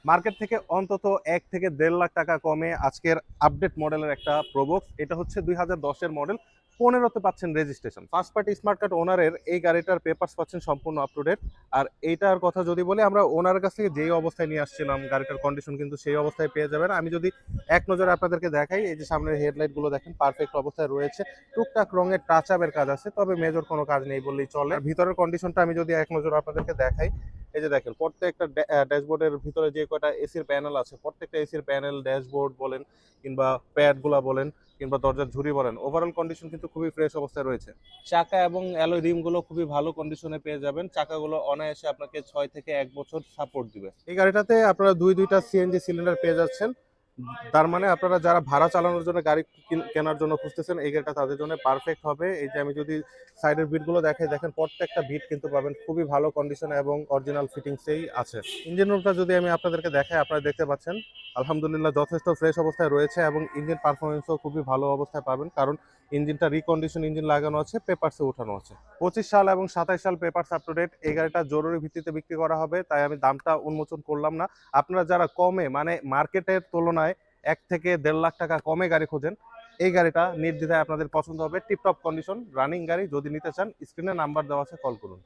Market থেকে অন্তত 1 থেকে 1.5 লাখ টাকা কমে আজকের আপডেট মডেলের একটা প্রোবক্স। এটা হচ্ছে 2010-এর মডেল, 15তে পাচ্ছেন registration. First party smart card ওনারের এই গাড়িটার পেপারস পাচ্ছেন সম্পূর্ণ আপ টু ডেট। আর এইটার কথা যদি বলি, আমরা ওনারের কাছ থেকে যেই অবস্থায় নিয়ে আসছিলাম গাড়িটার কন্ডিশন কিন্তু সেই অবস্থায় পেয়ে যাবেন। আমি যদি এক নজরে আপনাদেরকে দেখাই, এই যে সামনের হেডলাইট গুলো দেখেন পারফেক্ট অবস্থায় রয়েছে। টুকটাক রঙের টাচ আপের কাজ আছে, তবে মেজর কোনো কাজ নেই বললেই চলে। আর ভিতরের কন্ডিশনটা আমি যদি এক নজরে আপনাদেরকে দেখাই, এই যে দেখেন প্রত্যেকটা ড্যাশবোর্ডের ভিতরে যে কয়টা এসির প্যানেল আছে, প্রত্যেকটা এসির প্যানেল, ড্যাশবোর্ড বলেন কিংবা প্যাড গুলা বলেন কিংবা দরজার ঝুড়ি বলেন, ওভারঅল কন্ডিশন কিন্তু খুবই ফ্রেশ অবস্থায় রয়েছে। চাকা এবং অ্যালয় রিম গুলো খুবই ভালো কন্ডিশনে পেয়ে যাবেন। চাকাগুলো অনায়াসে আপনাকে 6 থেকে 1 বছর সাপোর্ট দিবে। এই গাড়িটাতে আপনারা দুইটা সিএনজি সিলিন্ডার পেয়ে যাচ্ছেন। তার মানে আপনারা যারা ভাড়া চালানোর জন্য গাড়ি কেনার জন্য খুঁজতেছেন, এই গাড়িটা তাদের জন্য পারফেক্ট হবে। এই যে আমি যদি সাইডের বিটগুলো দেখাই, দেখেন প্রত্যেকটা বিট কিন্তু পাবেন খুবই ভালো কন্ডিশনে এবং অরিজিনাল ফিটিংসেই আছে। ইঞ্জিন রুমটা যদি আমি আপনাদেরকে দেখাই, আপনারা দেখতে পাচ্ছেন আলহামদুলিল্লাহ যথেষ্ট ফ্রেশ অবস্থায় রয়েছে এবং ইঞ্জিন পারফরমেন্সও খুবই ভালো অবস্থায় পাবেন, কারণ ইঞ্জিনটা রিকন্ডিশন ইঞ্জিন লাগানো আছে, পেপারসে উঠানো আছে। 25 সাল এবং 27 সাল পেপারস আপ টু ডেট। এই গাড়িটা জরুরি ভিত্তিতে বিক্রি করা হবে, তাই আমি দামটা উন্মোচন করলাম না। আপনারা যারা কমে মানে মার্কেটের তুলনায় 1 থেকে 1.5 লাখ টাকা কমে গাড়ি খোঁজেন, এই গাড়িটা নির্দ্বিধায় আপনাদের পছন্দ হবে। টিপটপ কন্ডিশন রানিং গাড়ি। যদি নিতে চান, স্ক্রিনে নাম্বার দেওয়া আছে, কল করুন।